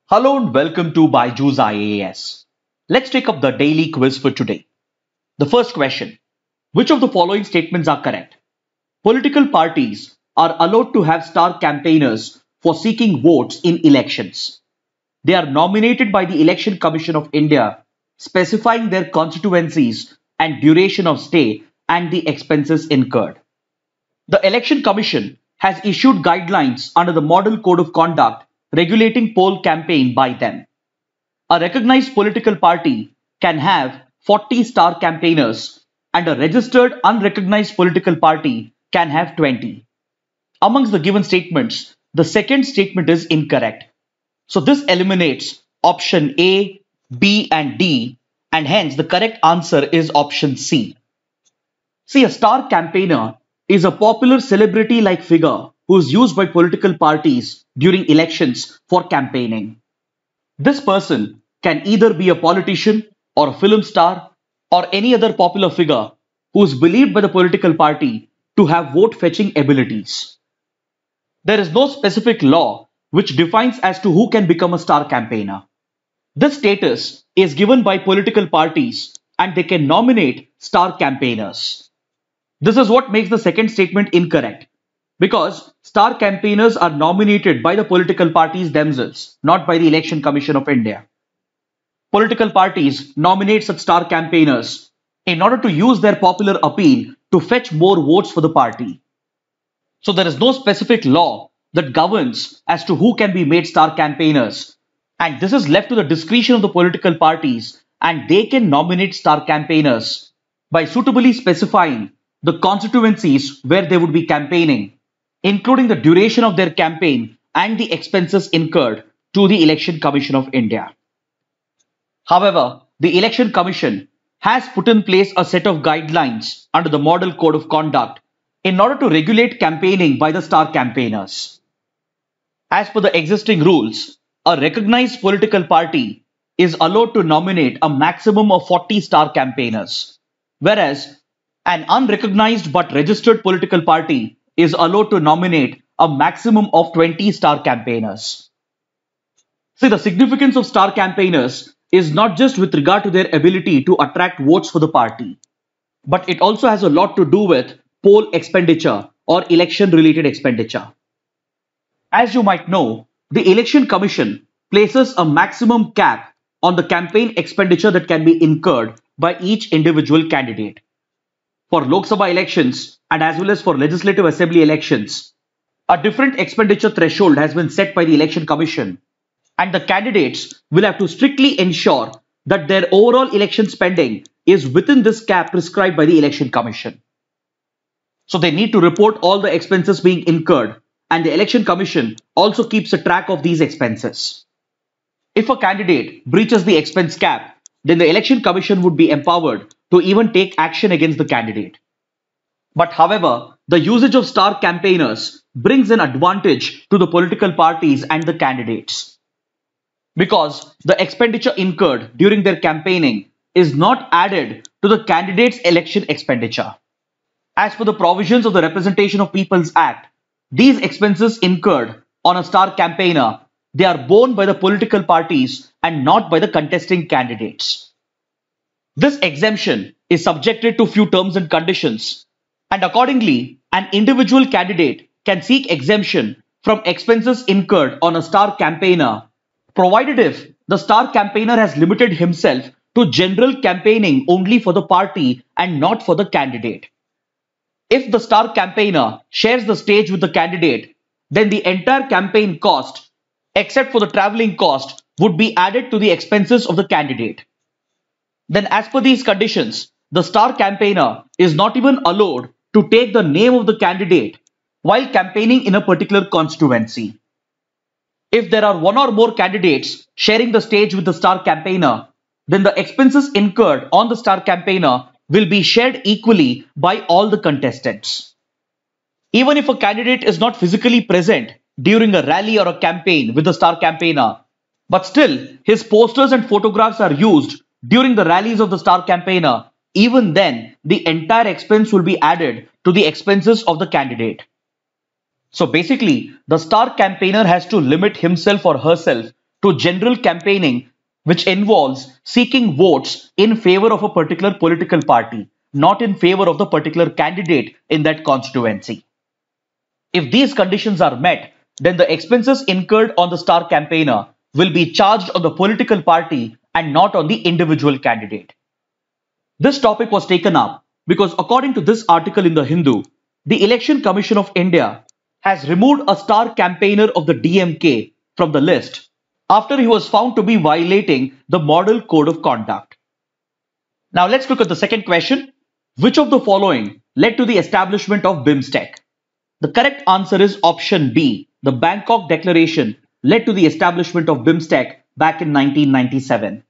Hello and welcome to Byju's IAS. Let's take up the daily quiz for today. The first question: which of the following statements are correct? Political parties are allowed to have star campaigners for seeking votes in elections. They are nominated by the Election Commission of India, specifying their constituencies and duration of stay and the expenses incurred. The Election Commission has issued guidelines under the Model Code of Conduct regulating poll campaign by them. A recognized political party can have 40 star campaigners and a registered unrecognized political party can have 20. Amongst the given statements, the second statement is incorrect. So this eliminates option A, B and D, and hence the correct answer is option C. See, a star campaigner is a popular celebrity-like figure who is used by political parties during elections for campaigning. This person can either be a politician or a film star or any other popular figure who is believed by the political party to have vote-fetching abilities. There is no specific law which defines as to who can become a star campaigner. This status is given by political parties and they can nominate star campaigners. This is what makes the second statement incorrect, because star campaigners are nominated by the political parties themselves, not by the Election Commission of India. Political parties nominate such star campaigners in order to use their popular appeal to fetch more votes for the party. So there is no specific law that governs as to who can be made star campaigners, and this is left to the discretion of the political parties, and they can nominate star campaigners by suitably specifying the constituencies where they would be campaigning, including the duration of their campaign and the expenses incurred to the Election Commission of India. However, the Election Commission has put in place a set of guidelines under the Model Code of Conduct in order to regulate campaigning by the star campaigners. As per the existing rules, a recognized political party is allowed to nominate a maximum of 40 star campaigners, whereas an unrecognized but registered political party is allowed to nominate a maximum of 20 star campaigners. See, the significance of star campaigners is not just with regard to their ability to attract votes for the party, but it also has a lot to do with poll expenditure or election related expenditure. As you might know, the Election Commission places a maximum cap on the campaign expenditure that can be incurred by each individual candidate. For Lok Sabha elections and as well as for Legislative Assembly elections, a different expenditure threshold has been set by the Election Commission, and the candidates will have to strictly ensure that their overall election spending is within this cap prescribed by the Election Commission. So they need to report all the expenses being incurred, and the Election Commission also keeps a track of these expenses. If a candidate breaches the expense cap, then the Election Commission would be empowered to even take action against the candidate. But however, the usage of star campaigners brings an advantage to the political parties and the candidates, because the expenditure incurred during their campaigning is not added to the candidate's election expenditure. As per the provisions of the Representation of People's Act, these expenses incurred on a star campaigner, they are borne by the political parties and not by the contesting candidates. This exemption is subjected to few terms and conditions, and accordingly, an individual candidate can seek exemption from expenses incurred on a star campaigner, provided if the star campaigner has limited himself to general campaigning only for the party and not for the candidate. If the star campaigner shares the stage with the candidate, then the entire campaign cost, except for the traveling cost, would be added to the expenses of the candidate. Then as per these conditions, the star campaigner is not even allowed to take the name of the candidate while campaigning in a particular constituency. If there are one or more candidates sharing the stage with the star campaigner, then the expenses incurred on the star campaigner will be shared equally by all the contestants. Even if a candidate is not physically present during a rally or a campaign with the star campaigner, but still his posters and photographs are used during the rallies of the star campaigner, even then the entire expense will be added to the expenses of the candidate. So basically, the star campaigner has to limit himself or herself to general campaigning, which involves seeking votes in favor of a particular political party, not in favor of the particular candidate in that constituency. If these conditions are met, then the expenses incurred on the star campaigner will be charged on the political party and not on the individual candidate. This topic was taken up because, according to this article in The Hindu, the Election Commission of India has removed a star campaigner of the DMK from the list after he was found to be violating the Model Code of Conduct. Now let's look at the second question. Which of the following led to the establishment of BIMSTEC? The correct answer is option B. The Bangkok Declaration led to the establishment of BIMSTEC back in 1997.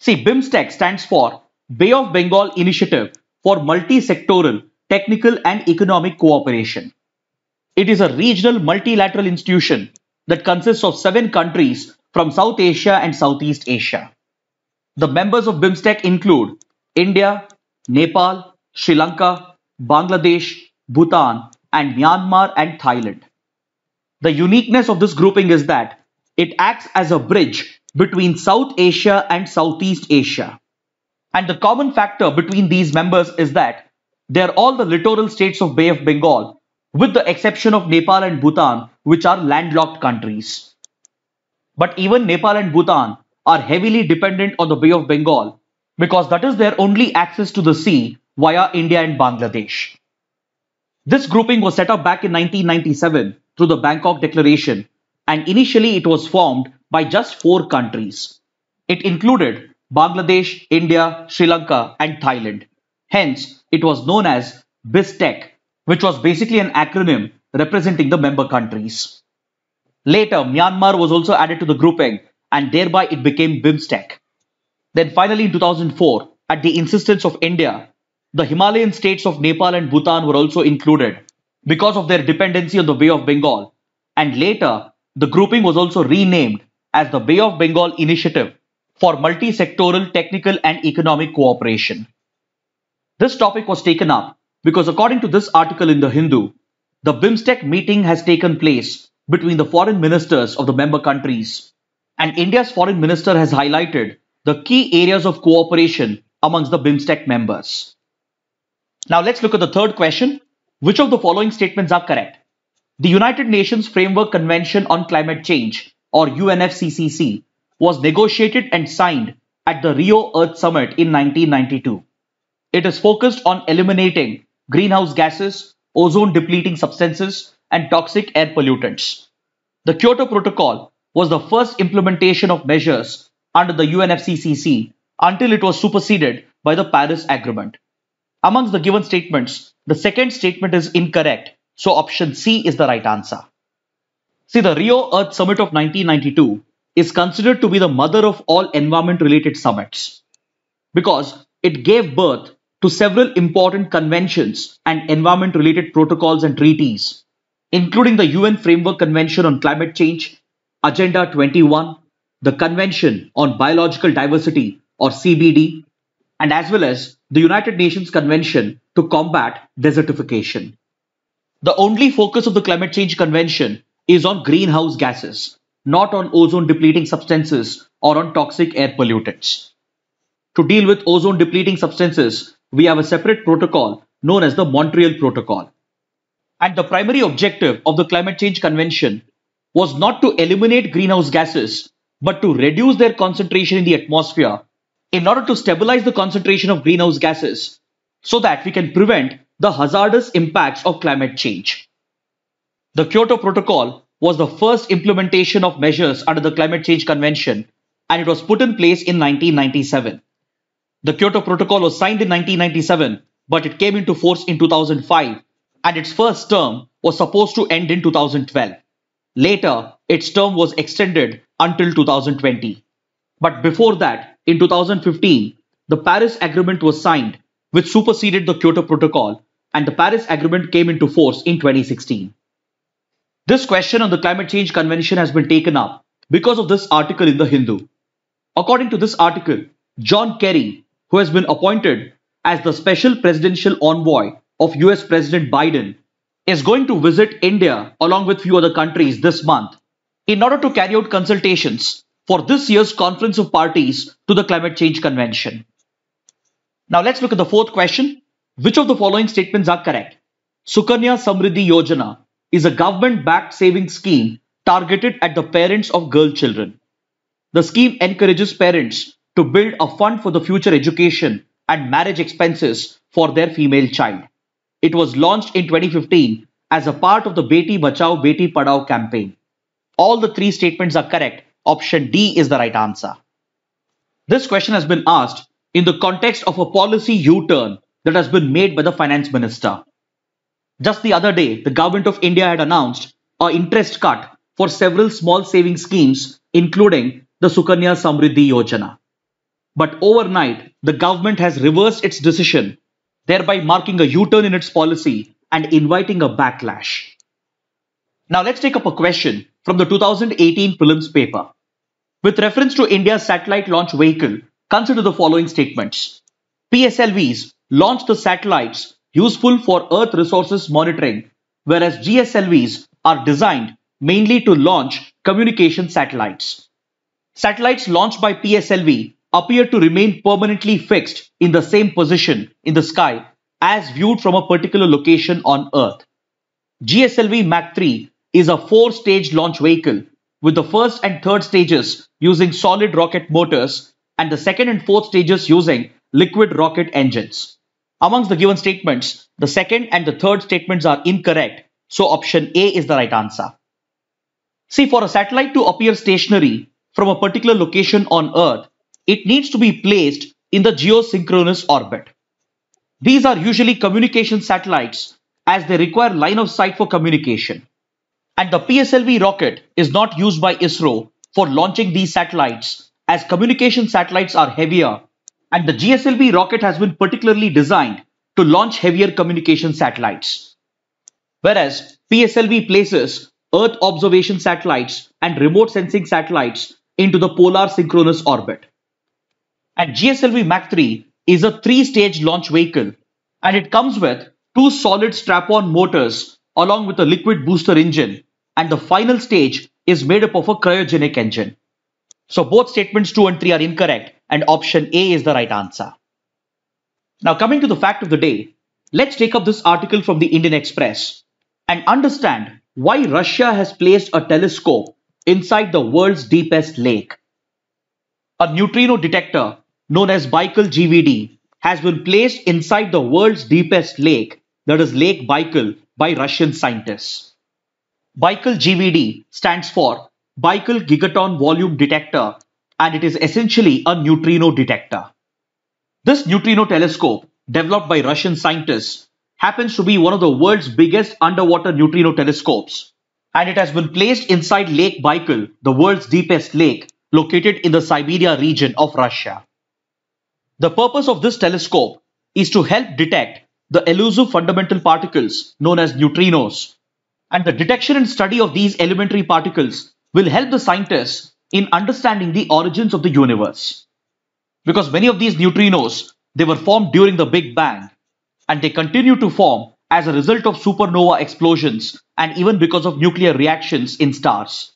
See, BIMSTEC stands for Bay of Bengal Initiative for Multi-Sectoral, Technical and Economic Cooperation. It is a regional multilateral institution that consists of 7 countries from South Asia and Southeast Asia. The members of BIMSTEC include India, Nepal, Sri Lanka, Bangladesh, Bhutan, and Myanmar and Thailand. The uniqueness of this grouping is that it acts as a bridge between South Asia and Southeast Asia. And the common factor between these members is that they are all the littoral states of Bay of Bengal, with the exception of Nepal and Bhutan, which are landlocked countries. But even Nepal and Bhutan are heavily dependent on the Bay of Bengal because that is their only access to the sea via India and Bangladesh. This grouping was set up back in 1997 through the Bangkok Declaration, and initially it was formed by just 4 countries. It included Bangladesh, India, Sri Lanka, and Thailand. Hence, it was known as BISTEC, which was basically an acronym representing the member countries. Later, Myanmar was also added to the grouping, and thereby it became BIMSTEC. Then finally in 2004, at the insistence of India, the Himalayan states of Nepal and Bhutan were also included because of their dependency on the Bay of Bengal, and later the grouping was also renamed as the Bay of Bengal Initiative for Multi-Sectoral, Technical and Economic Cooperation. This topic was taken up because, according to this article in The Hindu, the BIMSTEC meeting has taken place between the foreign ministers of the member countries, and India's foreign minister has highlighted the key areas of cooperation amongst the BIMSTEC members. Now let's look at the third question. Which of the following statements are correct? The United Nations Framework Convention on Climate Change, or UNFCCC, was negotiated and signed at the Rio Earth Summit in 1992. It is focused on eliminating greenhouse gases, ozone-depleting substances, and toxic air pollutants. The Kyoto Protocol was the first implementation of measures under the UNFCCC until it was superseded by the Paris Agreement. Amongst the given statements, the second statement is incorrect, so option C is the right answer. See, the Rio Earth Summit of 1992 is considered to be the mother of all environment-related summits because it gave birth to several important conventions and environment-related protocols and treaties, including the UN Framework Convention on Climate Change, Agenda 21, the Convention on Biological Diversity, or CBD, and as well as the United Nations Convention to Combat Desertification. The only focus of the Climate Change Convention is on greenhouse gases, not on ozone-depleting substances or on toxic air pollutants. To deal with ozone-depleting substances, we have a separate protocol known as the Montreal Protocol. And the primary objective of the Climate Change Convention was not to eliminate greenhouse gases, but to reduce their concentration in the atmosphere in order to stabilize the concentration of greenhouse gases so that we can prevent the hazardous impacts of climate change. The Kyoto Protocol was the first implementation of measures under the Climate Change Convention, and it was put in place in 1997. The Kyoto Protocol was signed in 1997, but it came into force in 2005, and its first term was supposed to end in 2012. Later, its term was extended until 2020. But before that, in 2015, the Paris Agreement was signed, which superseded the Kyoto Protocol, and the Paris Agreement came into force in 2016. This question on the Climate Change Convention has been taken up because of this article in The Hindu. According to this article, John Kerry, who has been appointed as the Special Presidential Envoy of US President Biden, is going to visit India along with few other countries this month in order to carry out consultations for this year's Conference of Parties to the Climate Change Convention. Now let's look at the fourth question. Which of the following statements are correct? Sukanya Samriddhi Yojana is a government-backed savings scheme targeted at the parents of girl children. The scheme encourages parents to build a fund for the future education and marriage expenses for their female child. It was launched in 2015 as a part of the Beti Bachao Beti Padhao campaign. All the three statements are correct. Option D is the right answer. This question has been asked in the context of a policy U-turn that has been made by the finance minister. Just the other day, the government of India had announced an interest cut for several small saving schemes, including the Sukanya Samriddhi Yojana. But overnight, the government has reversed its decision, thereby marking a U-turn in its policy and inviting a backlash. Now let's take up a question from the 2018 prelims paper. With reference to India's satellite launch vehicle, consider the following statements. PSLVs launch the satellites useful for Earth resources monitoring, whereas GSLVs are designed mainly to launch communication satellites. Satellites launched by PSLV appear to remain permanently fixed in the same position in the sky as viewed from a particular location on Earth. GSLV Mach 3 is a 4-stage launch vehicle, with the first and third stages using solid rocket motors and the second and fourth stages using liquid rocket engines. Amongst the given statements, the second and the third statements are incorrect, so option A is the right answer. See, for a satellite to appear stationary from a particular location on Earth, it needs to be placed in the geosynchronous orbit. These are usually communication satellites as they require line of sight for communication. And the PSLV rocket is not used by ISRO for launching these satellites as communication satellites are heavier, and the GSLV rocket has been particularly designed to launch heavier communication satellites. Whereas PSLV places Earth observation satellites and remote sensing satellites into the polar synchronous orbit. And GSLV Mach 3 is a 3-stage launch vehicle, and it comes with 2 solid strap-on motors along with a liquid booster engine, and the final stage is made up of a cryogenic engine. So both statements 2 and 3 are incorrect, and option A is the right answer. Now coming to the fact of the day, let's take up this article from the Indian Express and understand why Russia has placed a telescope inside the world's deepest lake. A neutrino detector known as Baikal GVD has been placed inside the world's deepest lake, that is Lake Baikal, by Russian scientists. Baikal GVD stands for Baikal Gigaton Volume Detector, and it is essentially a neutrino detector. This neutrino telescope, developed by Russian scientists, happens to be one of the world's biggest underwater neutrino telescopes, and it has been placed inside Lake Baikal, the world's deepest lake, located in the Siberia region of Russia. The purpose of this telescope is to help detect the elusive fundamental particles known as neutrinos, and the detection and study of these elementary particles will help the scientists in understanding the origins of the universe. Because many of these neutrinos, they were formed during the Big Bang, and they continue to form as a result of supernova explosions and even because of nuclear reactions in stars.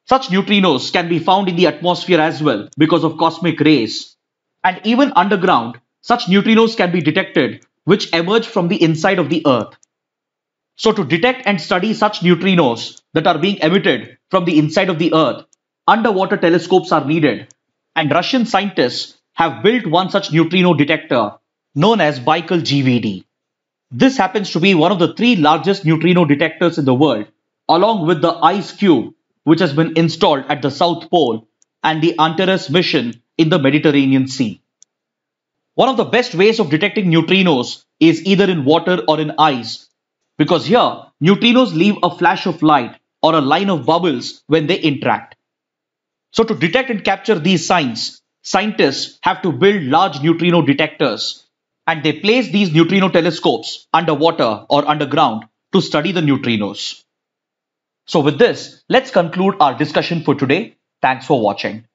Such neutrinos can be found in the atmosphere as well because of cosmic rays, and even underground, such neutrinos can be detected which emerge from the inside of the Earth. So to detect and study such neutrinos that are being emitted from the inside of the Earth, underwater telescopes are needed, and Russian scientists have built one such neutrino detector known as Baikal GVD. This happens to be one of the 3 largest neutrino detectors in the world, along with the IceCube, which has been installed at the South Pole, and the Antares mission in the Mediterranean Sea. One of the best ways of detecting neutrinos is either in water or in ice, because here neutrinos leave a flash of light or a line of bubbles when they interact. So to detect and capture these signs, scientists have to build large neutrino detectors, and they place these neutrino telescopes underwater or underground to study the neutrinos. So with this, let's conclude our discussion for today. Thanks for watching.